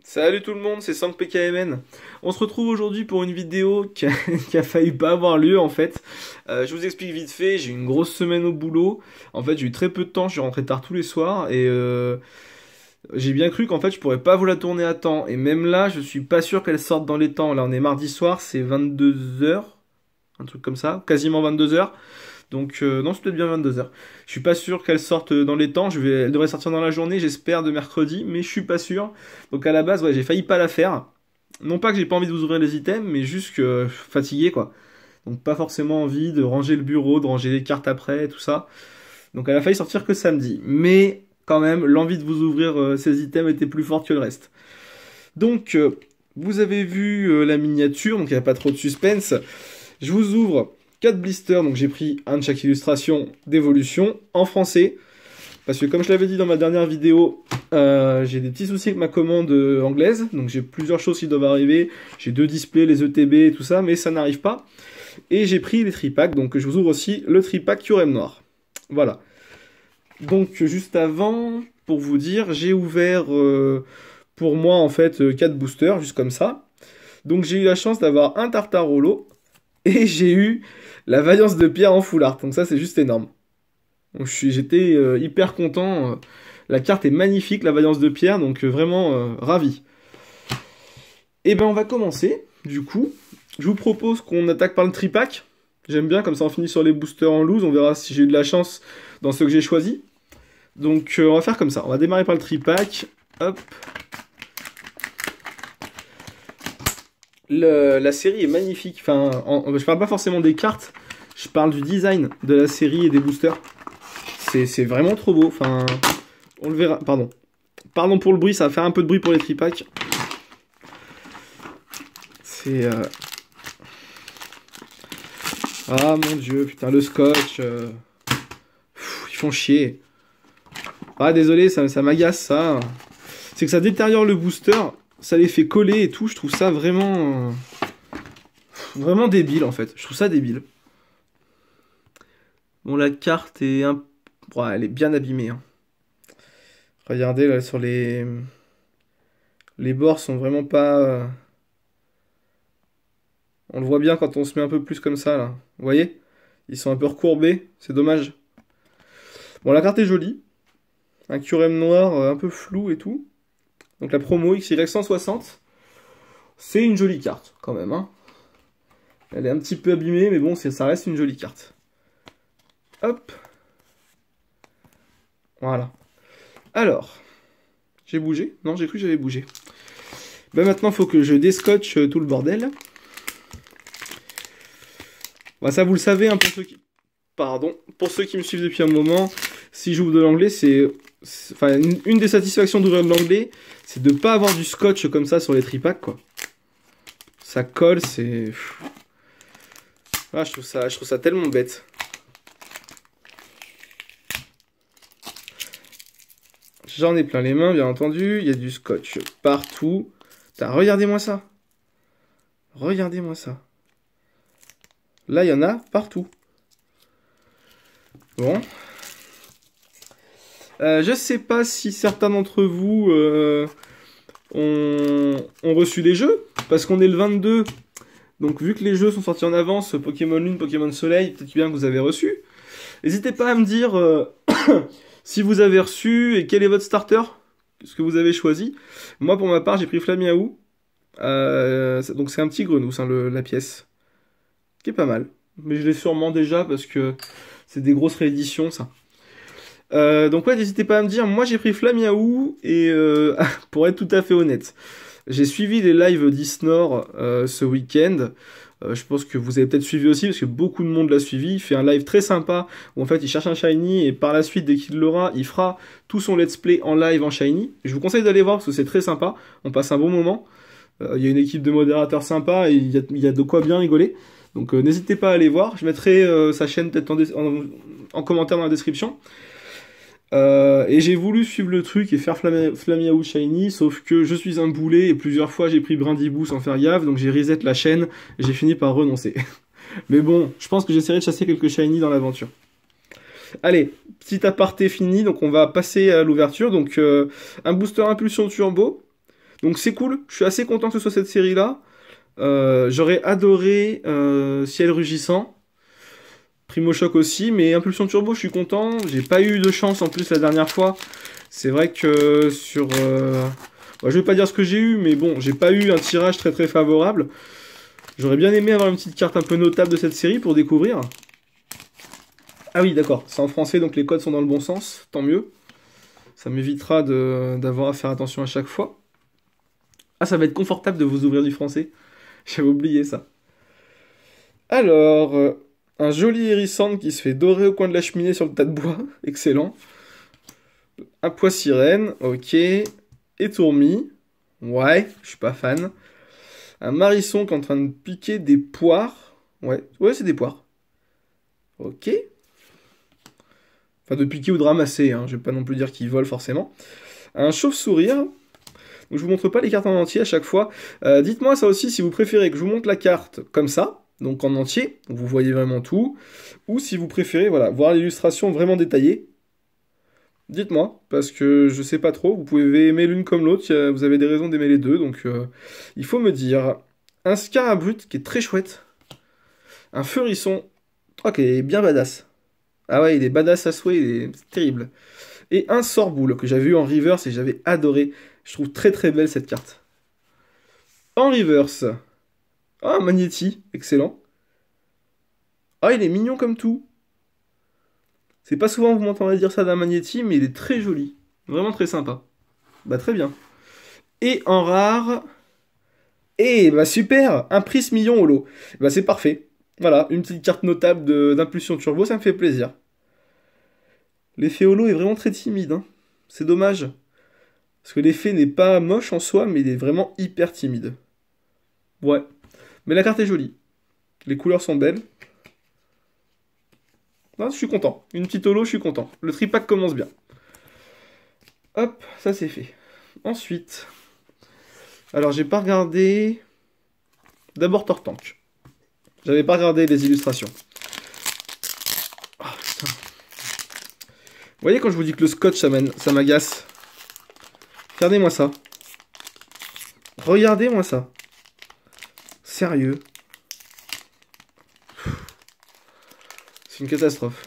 Salut tout le monde, c'est SankPKMN. On se retrouve aujourd'hui pour une vidéo qui a failli pas avoir lieu en fait. Je vous explique vite fait, j'ai eu une grosse semaine au boulot. En fait, j'ai eu très peu de temps, je suis rentré tard tous les soirs et j'ai bien cru qu'en fait je pourrais pas vous la tourner à temps. Et même là, je suis pas sûr qu'elle sorte dans les temps. Là, on est mardi soir, c'est 22 h, un truc comme ça, quasiment 22 h. Donc non, c'est peut-être bien 22 h. Je suis pas sûr qu'elle sorte dans les temps. Elle devrait sortir dans la journée, j'espère, de mercredi, mais je suis pas sûr. Donc à la base, ouais, j'ai failli pas la faire. Non pas que j'ai pas envie de vous ouvrir les items, mais juste que fatigué quoi. Donc pas forcément envie de ranger le bureau, de ranger les cartes après, tout ça. Donc elle a failli sortir que samedi. Mais quand même, l'envie de vous ouvrir ces items était plus forte que le reste. Donc vous avez vu la miniature, donc il n'y a pas trop de suspense. Je vous ouvre 4 blisters, donc j'ai pris un de chaque illustration d'évolution en français. Parce que comme je l'avais dit dans ma dernière vidéo, j'ai des petits soucis avec ma commande anglaise. Donc j'ai plusieurs choses qui doivent arriver. J'ai 2 displays, les ETB et tout ça, mais ça n'arrive pas. Et j'ai pris les tripacks, donc je vous ouvre aussi le tripack Curem Noir. Voilà. Donc juste avant, pour vous dire, j'ai ouvert pour moi en fait 4 boosters, juste comme ça. Donc j'ai eu la chance d'avoir un Tartarolo et j'ai eu la Vaillance de Pierre en full art. Donc ça c'est juste énorme. Donc j'étais hyper content. La carte est magnifique, la Vaillance de Pierre, donc vraiment ravi. Et ben on va commencer, du coup. Je vous propose qu'on attaque par le tripack. J'aime bien, comme ça on finit sur les boosters en loose. On verra si j'ai eu de la chance dans ceux que j'ai choisis. Donc on va faire comme ça. On va démarrer par le tripack. Hop. La série est magnifique. Enfin, je parle pas forcément des cartes. Je parle du design de la série et des boosters. C'est vraiment trop beau. Enfin, on le verra. Pardon. Pardon pour le bruit, ça va faire un peu de bruit pour les tripacks. C'est... Ah mon dieu, putain, le scotch. Ils font chier. Ah désolé, ça m'agace ça. C'est que ça détériore le booster. Ça les fait coller et tout. Je trouve ça vraiment... vraiment débile en fait. Je trouve ça débile. Bon, la carte est un... Ouais, elle est bien abîmée. Hein. Regardez là sur les... Les bords sont vraiment pas... On le voit bien quand on se met un peu plus comme ça, là. Vous voyez? Ils sont un peu recourbés, c'est dommage. Bon, la carte est jolie. Un Curem noir un peu flou et tout. Donc la promo XY 160. C'est une jolie carte, quand même. Hein. Elle est un petit peu abîmée, mais bon, ça reste une jolie carte. Hop. Voilà. Alors. J'ai bougé? Non, j'ai cru que j'avais bougé. Ben maintenant, il faut que je déscotche tout le bordel. Bah ça vous le savez, hein, pour ceux qui... Pardon, pour ceux qui me suivent depuis un moment, si j'ouvre de l'anglais, enfin, une des satisfactions d'ouvrir de l'anglais, c'est de ne pas avoir du scotch comme ça sur les tripacks, quoi. Ça colle, c'est... Ah, je trouve ça tellement bête. J'en ai plein les mains, bien entendu. Il y a du scotch partout. Putain, regardez-moi ça. Regardez-moi ça. Là, il y en a partout. Bon. Je sais pas si certains d'entre vous ont reçu des jeux, parce qu'on est le 22. Donc vu que les jeux sont sortis en avance, Pokémon Lune, Pokémon Soleil, peut-être bien que vous avez reçu. N'hésitez pas à me dire si vous avez reçu et quel est votre starter, ce que vous avez choisi. Moi pour ma part j'ai pris Flamiaou. Donc c'est un petit grenousse, hein, la pièce. Qui est pas mal. Mais je l'ai sûrement déjà parce que c'est des grosses rééditions, ça. Donc ouais, n'hésitez pas à me dire. Moi, j'ai pris Flamiaou et pour être tout à fait honnête, j'ai suivi les lives d'Isnor ce week-end. Je pense que vous avez peut-être suivi aussi parce que beaucoup de monde l'a suivi. Il fait un live très sympa où en fait il cherche un shiny et par la suite, dès qu'il l'aura, il fera tout son let's play en live en shiny. Je vous conseille d'aller voir parce que c'est très sympa. On passe un bon moment. Il y a une équipe de modérateurs sympa et il y a de quoi bien rigoler. Donc n'hésitez pas à aller voir, je mettrai sa chaîne peut-être en commentaire dans la description. Et j'ai voulu suivre le truc et faire Flamiaou Shiny, sauf que je suis un boulet et plusieurs fois j'ai pris Brindibou sans faire gaffe, donc j'ai reset la chaîne et j'ai fini par renoncer. Mais bon, je pense que j'essaierai de chasser quelques Shiny dans l'aventure. Allez, petit aparté fini, donc on va passer à l'ouverture. Donc un booster impulsion turbo. Donc c'est cool, je suis assez content que ce soit cette série-là. J'aurais adoré Ciel Rugissant, Primo Choc aussi, mais Impulsion Turbo, je suis content. J'ai pas eu de chance en plus la dernière fois. C'est vrai que sur... je vais pas dire ce que j'ai eu, mais bon, j'ai pas eu un tirage très très favorable. J'aurais bien aimé avoir une petite carte un peu notable de cette série pour découvrir. Ah oui, d'accord, c'est en français, donc les codes sont dans le bon sens, tant mieux. Ça m'évitera d'avoir à faire attention à chaque fois. Ah, ça va être confortable de vous ouvrir du français. J'avais oublié ça. Alors, un joli hérissante qui se fait dorer au coin de la cheminée sur le tas de bois. Excellent. Un pois sirène, ok. Étourmi. Ouais, je suis pas fan. Un marisson qui est en train de piquer des poires. Ouais, c'est des poires. Ok. Enfin, de piquer ou de ramasser, hein. Je vais pas non plus dire qu'il vole forcément. Un chauve-sourire. Donc, je vous montre pas les cartes en entier à chaque fois. Dites-moi ça aussi si vous préférez que je vous montre la carte comme ça, donc en entier, où vous voyez vraiment tout, ou si vous préférez voilà, voir l'illustration vraiment détaillée. Dites-moi, parce que je sais pas trop, vous pouvez aimer l'une comme l'autre, vous avez des raisons d'aimer les deux, donc il faut me dire. Un Scarabrut qui est très chouette. Un Furisson, oh, qui est bien badass. Ah ouais, il est badass à souhait, c'est terrible. Et un Sorboule que j'avais eu en reverse et j'avais adoré. Je trouve très très belle cette carte. En reverse. Ah, Magnéti, excellent. Ah, il est mignon comme tout. C'est pas souvent que vous m'entendrez dire ça d'un Magnéti, mais il est très joli. Vraiment très sympa. Bah très bien. Et en rare... Eh bah super, un Prismillon holo. Bah c'est parfait. Voilà, une petite carte notable d'impulsion turbo, ça me fait plaisir. L'effet holo est vraiment très timide, hein. C'est dommage. Parce que l'effet n'est pas moche en soi, mais il est vraiment hyper timide. Ouais. Mais la carte est jolie. Les couleurs sont belles. Non, je suis content. Une petite holo, je suis content. Le tripack commence bien. Hop, ça c'est fait. Ensuite... Alors, j'ai pas regardé... D'abord Tortank. J'avais pas regardé les illustrations. Oh, putain. Vous voyez quand je vous dis que le scotch, ça m'agace. Regardez-moi ça. Regardez-moi ça. Sérieux. C'est une catastrophe.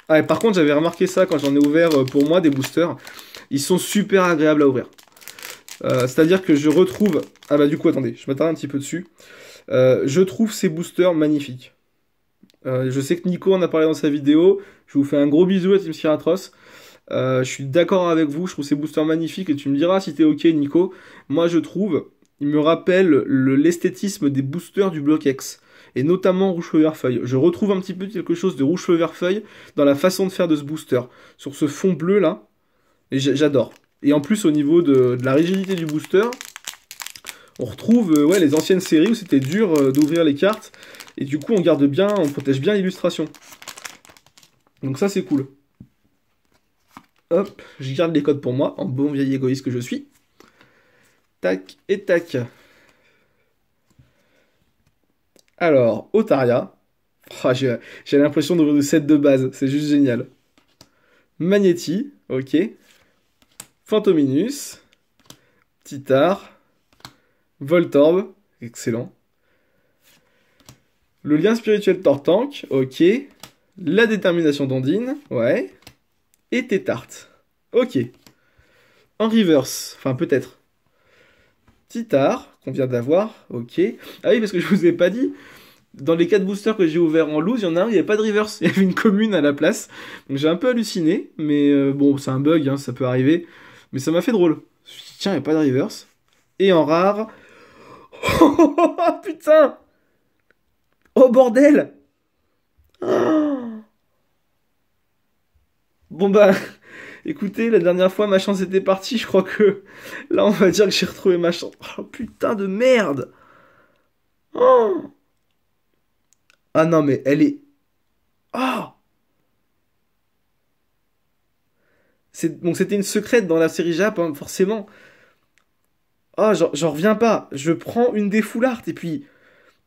Ah, et par contre, j'avais remarqué ça quand j'en ai ouvert pour moi des boosters. Ils sont super agréables à ouvrir. C'est-à-dire que je retrouve... Ah bah du coup, attendez, je m'attarde un petit peu dessus. Je trouve ces boosters magnifiques. Je sais que Nico en a parlé dans sa vidéo. Je vous fais un gros bisou à Team Skyratros. Je suis d'accord avec vous, je trouve ces boosters magnifiques. Et tu me diras si t'es ok, Nico. Moi, je trouve... Il me rappelle l'esthétisme des boosters du Block X. Et notamment Rouge Feu Vert Feuille. Je retrouve un petit peu quelque chose de Rouge Feu Vert Feuille dans la façon de faire de ce booster. Sur ce fond bleu là. Et j'adore. Et en plus, au niveau de la rigidité du booster, on retrouve ouais, les anciennes séries où c'était dur d'ouvrir les cartes. Et du coup, on garde bien, on protège bien l'illustration. Donc ça, c'est cool. Hop, je garde les codes pour moi, en bon vieil égoïste que je suis. Tac et tac. Alors, Otaria. Oh, j'ai l'impression d'ouvrir le set de base, c'est juste génial. Magnéti, ok. Phantominus. Titar. Voltorb, excellent. Le lien spirituel Tortank, ok. La détermination d'Ondine, ouais. Et Tétart, ok. En reverse, enfin peut-être. Titar, qu'on vient d'avoir, ok. Ah oui, parce que je vous ai pas dit, dans les 4 boosters que j'ai ouverts en loose, il y en a un, il n'y avait pas de reverse, il y avait une commune à la place. Donc j'ai un peu halluciné, mais bon, c'est un bug, hein, ça peut arriver. Mais ça m'a fait drôle. Je me suis dit, tiens, il n'y a pas de reverse. Et en rare... Oh putain! Oh bordel! Oh. Bon bah, écoutez, la dernière fois ma chance était partie, je crois que là on va dire que j'ai retrouvé ma chance. Oh putain de merde! Oh. Ah non mais elle est... Oh! Donc c'était une secrète dans la série Jap, hein, forcément. Oh, j'en reviens pas. Je prends une des full art et puis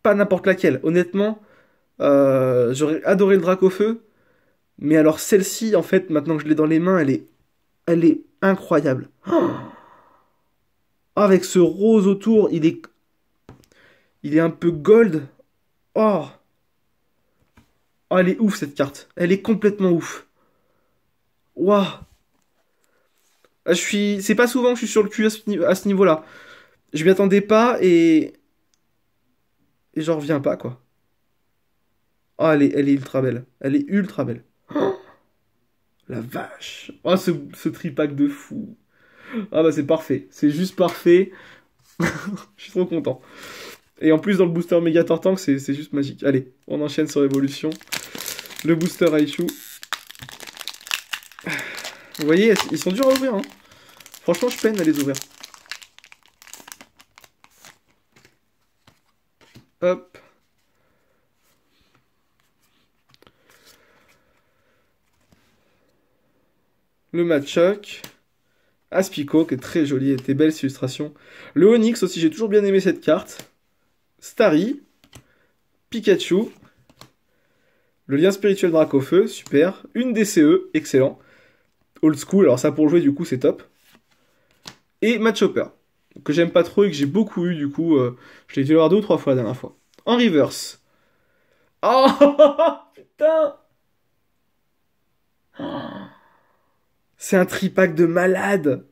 pas n'importe laquelle. Honnêtement, j'aurais adoré le drac au feu. Mais alors celle-ci, en fait, maintenant que je l'ai dans les mains, elle est incroyable. Oh, avec ce rose autour, il est un peu gold. Oh, oh, elle est ouf cette carte. Elle est complètement ouf. Waouh. C'est pas souvent que je suis sur le cul à ce niveau-là. Je m'y attendais pas et j'en reviens pas quoi. Oh, elle est ultra belle. Elle est ultra belle. Oh, la vache. Oh, ce tripack de fou. Ah bah c'est parfait. C'est juste parfait. Je suis trop content. Et en plus dans le booster Méga Tortank, c'est juste magique. Allez, on enchaîne sur l'évolution. Le booster Raichu. Vous voyez, ils sont durs à ouvrir. Hein. Franchement, je peine à les ouvrir. Hop. Le Machoke. Aspico, qui est très joli, et des belles illustrations. Le Onix aussi, j'ai toujours bien aimé cette carte. Starry. Pikachu. Le lien spirituel Dracofeu, super. Une DCE, excellent. Old School, alors ça pour jouer, du coup, c'est top. Et Machopper, que j'aime pas trop et que j'ai beaucoup eu, du coup, je l'ai dû l'avoir 2 ou 3 fois la dernière fois. En reverse. Oh, putain! C'est un tripack de malade.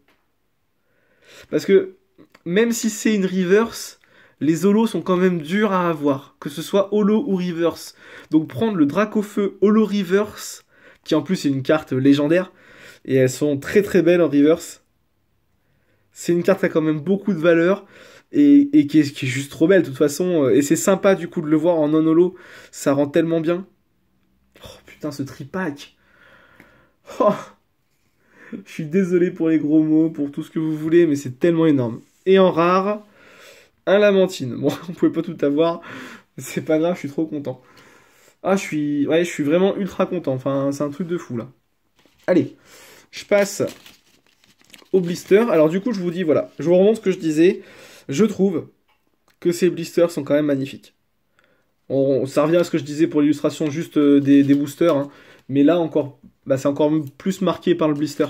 Parce que même si c'est une reverse, les holos sont quand même durs à avoir, que ce soit holo ou reverse. Donc prendre le Dracofeu holo reverse, qui en plus est une carte légendaire, et elles sont très très belles en reverse. C'est une carte qui a quand même beaucoup de valeur, et qui est juste trop belle de toute façon. Et c'est sympa du coup de le voir en non holo, ça rend tellement bien. Oh putain, ce tripack. Oh. Je suis désolé pour les gros mots, pour tout ce que vous voulez, mais c'est tellement énorme. Et en rare, un Lamantine. Bon, on pouvait pas tout avoir, mais c'est pas grave, je suis trop content. Ah, je suis vraiment ultra content. Enfin, c'est un truc de fou, là. Allez, je passe au blister. Alors, du coup, je vous dis, voilà, je vous remonte ce que je disais. Je trouve que ces blisters sont quand même magnifiques. Ça revient à ce que je disais pour l'illustration juste des boosters, hein. Mais là, encore, bah, c'est encore plus marqué par le blister.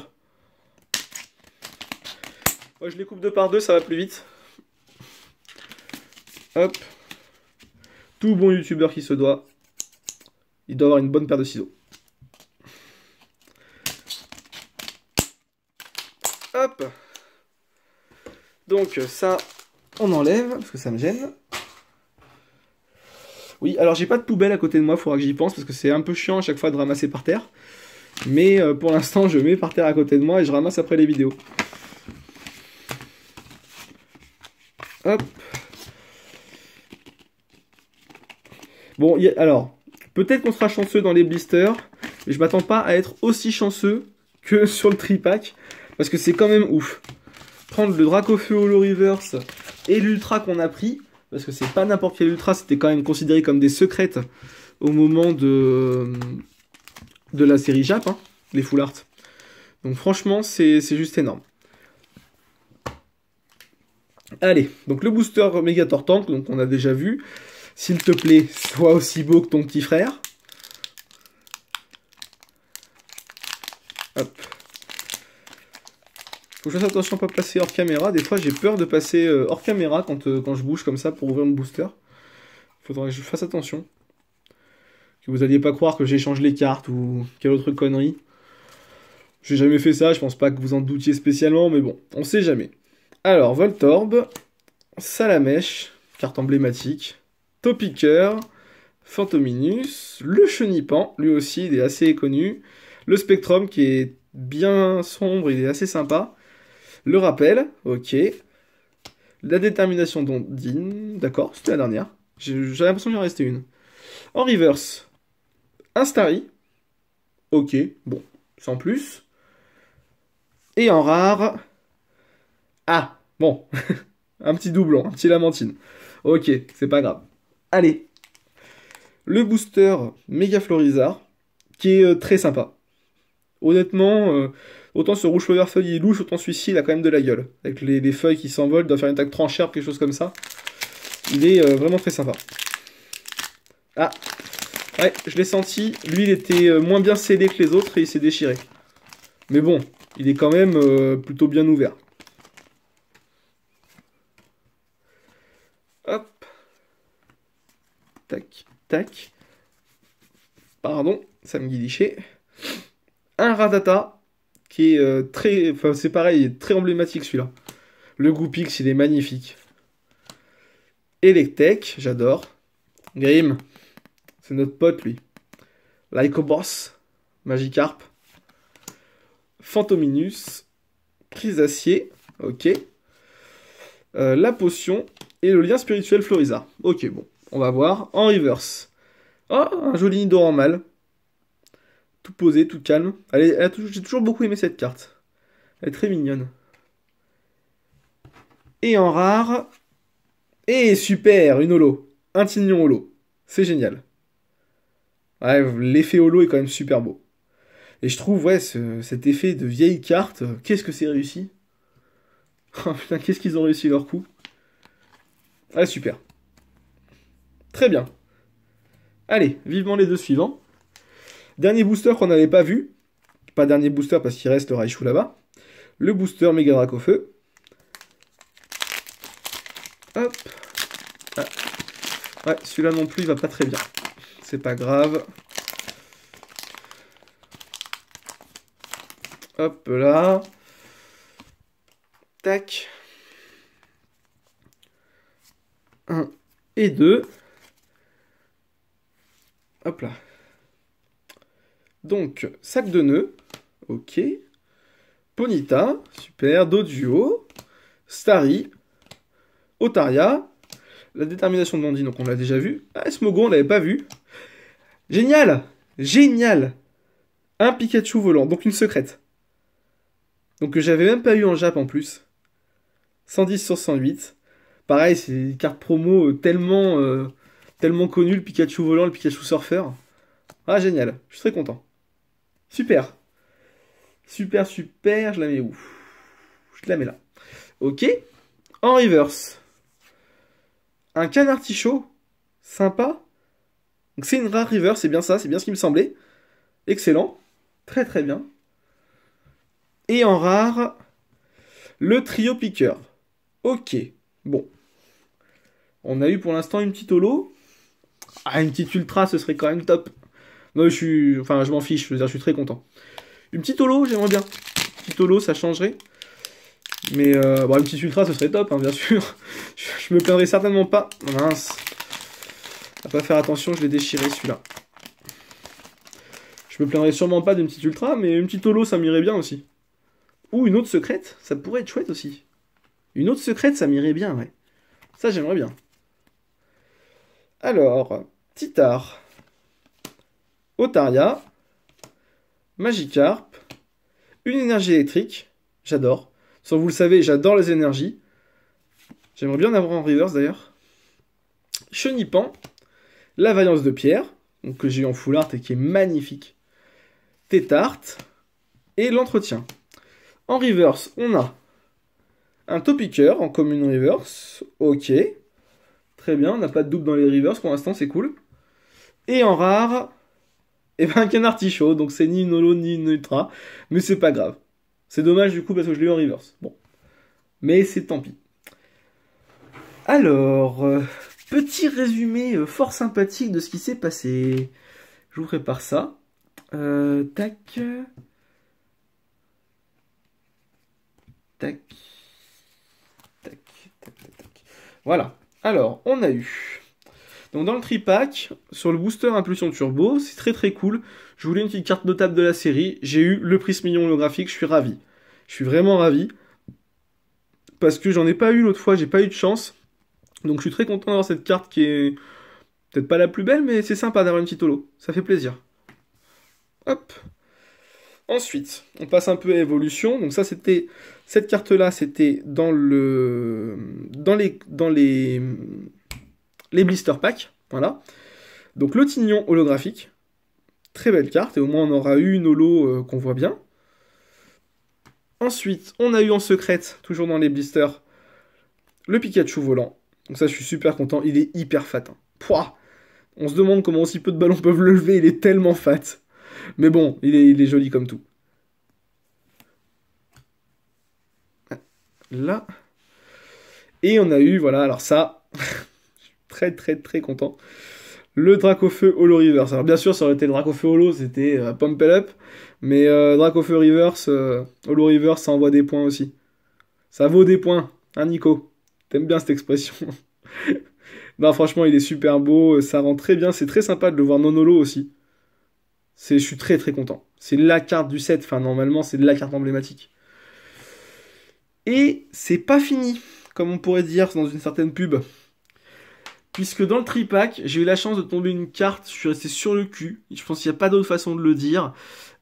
Moi, je les coupe 2 par 2, ça va plus vite. Hop. Tout bon youtubeur qui se doit. Il doit avoir une bonne paire de ciseaux. Hop. Donc ça, on enlève, parce que ça me gêne. Oui, alors j'ai pas de poubelle à côté de moi, il faudra que j'y pense, parce que c'est un peu chiant à chaque fois de ramasser par terre. Mais pour l'instant, je mets par terre à côté de moi et je ramasse après les vidéos. Hop. Bon, alors, peut-être qu'on sera chanceux dans les blisters, mais je m'attends pas à être aussi chanceux que sur le tripack, parce que c'est quand même ouf. Prendre le Dracofeu Holo Reverse et l'Ultra qu'on a pris, parce que c'est pas n'importe quel Ultra, c'était quand même considéré comme des secrètes au moment de la série Jap, hein, les Full Art. Donc franchement, c'est juste énorme. Allez, donc le booster Méga Tortank, donc on a déjà vu. S'il te plaît, sois aussi beau que ton petit frère. Hop. Faut que je fasse attention à ne pas passer hors caméra. Des fois, j'ai peur de passer hors caméra quand je bouge comme ça pour ouvrir mon booster. Faudrait que je fasse attention. Que vous n'alliez pas croire que j'échange les cartes ou quelle autre connerie. J'ai jamais fait ça, je pense pas que vous en doutiez spécialement, mais bon, on sait jamais. Alors, Voltorb, Salamèche, carte emblématique, Topiqueur, Phantominus, le Chenipan, lui aussi il est assez connu, le Spectrum qui est bien sombre, il est assez sympa, le Rappel, ok, la Détermination d'Ondine, d'accord, c'était la dernière, j'ai l'impression qu'il en restait une. En reverse, un Starry, ok, bon, sans plus, et en rare, ah, bon, un petit doublon, un petit Lamantine, ok, c'est pas grave. Allez, le booster Méga Florizard, qui est très sympa. Honnêtement, autant ce rouge vert feuille il est louche, autant celui-ci il a quand même de la gueule. Avec les feuilles qui s'envolent, doit faire une attaque tranchère, quelque chose comme ça. Il est vraiment très sympa. Ah, ouais, je l'ai senti. Lui, il était moins bien scellé que les autres et il s'est déchiré. Mais bon, il est quand même plutôt bien ouvert. tac, tac. Pardon, ça me guilichait. Un Rattata, qui est très... Enfin, c'est pareil, il est très emblématique celui-là. Le Goupix, il est magnifique. Electek, j'adore. Grim, c'est notre pote, lui. Lycobos, Magikarp. Phantominus. Chrysacier, ok. La potion et le lien spirituel Florizard. Ok, bon, on va voir. En reverse. Oh, un joli Nidoran mâle. Tout posé, tout calme. J'ai toujours beaucoup aimé cette carte. Elle est très mignonne. Et en rare... Et super, une holo. Un Tignon holo. C'est génial. Ouais, l'effet holo est quand même super beau. Et je trouve, ouais, cet effet de vieille carte, qu'est-ce que c'est réussi. Oh putain, qu'est-ce qu'ils ont réussi leur coup. Ah, super. Très bien. Allez, vivement les deux suivants. Dernier booster qu'on n'avait pas vu. Pas dernier booster parce qu'il reste le Raichu là-bas. Le booster Mega Dracofeu. Hop. Ah. Ouais, celui-là non plus, il va pas très bien. C'est pas grave. Hop là. Tac. 1 et 2. Hop là. Donc, sac de nœuds. Ok. Ponyta. Super. Doduo. Starry. Otaria. La détermination de Mandy, donc on l'a déjà vu. Ah, Smogon, on l'avait pas vu. Génial. Génial. Un Pikachu volant, donc une secrète. Donc que j'avais même pas eu en Jap en plus. 110 sur 108. Pareil, c'est une carte promo tellement connue, le Pikachu volant, le Pikachu surfeur. Ah, génial. Je suis très content. Super. Super, super. Je la mets où? Je la mets là. Ok. En reverse. Un canard tichot. Sympa. Donc c'est une rare reverse, c'est bien ça, c'est bien ce qui me semblait. Excellent. Très très bien. Et en rare, le trio piqueur. Ok. Bon. On a eu pour l'instant une petite holo. Ah, une petite ultra, ce serait quand même top. Non, je m'en fiche, je veux dire, je suis très content. Une petite holo, j'aimerais bien. Une petite holo, ça changerait. Mais, bon, une petite ultra, ce serait top, hein, bien sûr. Je me plaindrai certainement pas. Mince. À pas faire attention, je l'ai déchiré, celui-là. Je me plaindrai sûrement pas d'une petite ultra, mais une petite holo, ça m'irait bien aussi. Ou une autre secrète, ça pourrait être chouette aussi. Une autre secrète, ça m'irait bien, ouais. Ça, j'aimerais bien. Alors, Titar, Otaria, Magikarp, une énergie électrique, j'adore. Sans vous le savez, j'adore les énergies. J'aimerais bien en avoir en reverse d'ailleurs. Chenipan, la Vaillance de Pierre, donc que j'ai eu en full art et qui est magnifique. Tétart, et l'entretien. En reverse, on a un Topiqueur en commune reverse, ok. Très bien, on n'a pas de double dans les reverse pour l'instant, c'est cool. Et en rare, et ben un canard tichot, donc c'est ni une holo ni une ultra, mais c'est pas grave. C'est dommage du coup parce que je l'ai eu en reverse. Bon. Mais c'est tant pis. Alors, petit résumé fort sympathique de ce qui s'est passé. Je vous prépare ça. Tac. Tac. Tac. Tac. Tac. Voilà. Alors, on a eu. Donc dans le tripack, sur le booster Impulsion Turbo, c'est très très cool. Je voulais une petite carte notable de la série. J'ai eu le Prismillon holographique, je suis ravi. Je suis vraiment ravi. Parce que j'en ai pas eu l'autre fois, j'ai pas eu de chance. Donc je suis très content d'avoir cette carte qui est peut-être pas la plus belle, mais c'est sympa d'avoir une petite holo. Ça fait plaisir. Hop. Ensuite, on passe un peu à évolution. Donc ça, c'était cette carte-là, c'était dans les blister packs. Voilà. Donc le Tignon holographique. Très belle carte, et au moins on aura eu une holo qu'on voit bien. Ensuite, on a eu en secrète, toujours dans les blisters, le Pikachu volant. Donc ça, je suis super content. Il est hyper fat. Hein. Pouah, on se demande comment aussi peu de ballons peuvent le lever. Il est tellement fat. Mais bon, il est joli comme tout. Là. Et on a eu, voilà, alors ça, je suis très très très content. le Dracofeu Holo Reverse. Alors bien sûr, ça aurait été le Dracofeu Holo, c'était Pump It Up, mais Dracofeu Reverse, Holo Reverse, ça envoie des points aussi. Ça vaut des points, hein Nico? T'aimes bien cette expression? Non, franchement, il est super beau, ça rend très bien, c'est très sympa de le voir non holo aussi. Je suis très très content. C'est la carte du set, enfin normalement c'est la carte emblématique. Et c'est pas fini, comme on pourrait dire dans une certaine pub. Puisque dans le tripack, j'ai eu la chance de tomber une carte, je suis resté sur le cul. Je pense qu'il n'y a pas d'autre façon de le dire.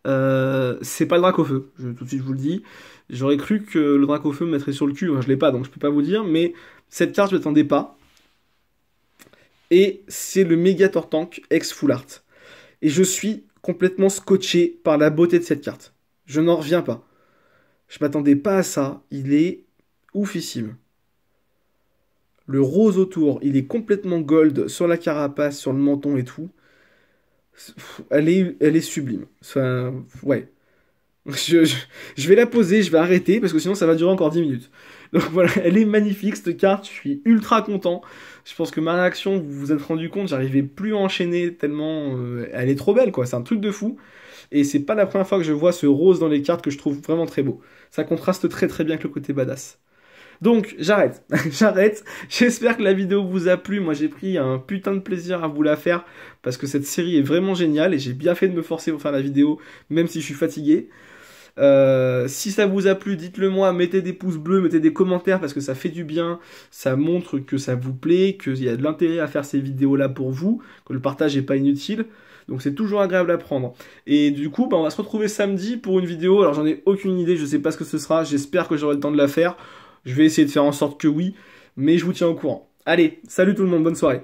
C'est pas le Dracofeu, tout de suite je vous le dis. J'aurais cru que le Dracofeu me mettrait sur le cul, enfin, je l'ai pas donc je peux pas vous dire, mais cette carte je l'attendais pas. Et c'est le Megator Tank ex Full Art. Et je suis complètement scotché par la beauté de cette carte. Je n'en reviens pas. Je m'attendais pas à ça, il est oufissime. Le rose autour, il est complètement gold sur la carapace, sur le menton et tout. Elle est sublime. Enfin, ouais. Je vais la poser, je vais arrêter parce que sinon ça va durer encore 10 minutes. Donc voilà, elle est magnifique cette carte, je suis ultra content. Je pense que ma réaction, vous vous êtes rendu compte, j'arrivais plus à enchaîner tellement elle est trop belle quoi, c'est un truc de fou. Et c'est pas la première fois que je vois ce rose dans les cartes que je trouve vraiment très beau. Ça contraste très très bien avec le côté badass. Donc j'arrête, j'arrête. J'espère que la vidéo vous a plu. Moi j'ai pris un putain de plaisir à vous la faire parce que cette série est vraiment géniale et j'ai bien fait de me forcer pour faire la vidéo même si je suis fatigué. Si ça vous a plu, dites-le moi, mettez des pouces bleus, mettez des commentaires parce que ça fait du bien, ça montre que ça vous plaît, qu'il y a de l'intérêt à faire ces vidéos-là pour vous, que le partage n'est pas inutile. Donc c'est toujours agréable à prendre. Et du coup, on va se retrouver samedi pour une vidéo. Alors j'en ai aucune idée, je sais pas ce que ce sera, j'espère que j'aurai le temps de la faire. Je vais essayer de faire en sorte que oui, mais je vous tiens au courant. Allez, salut tout le monde, bonne soirée.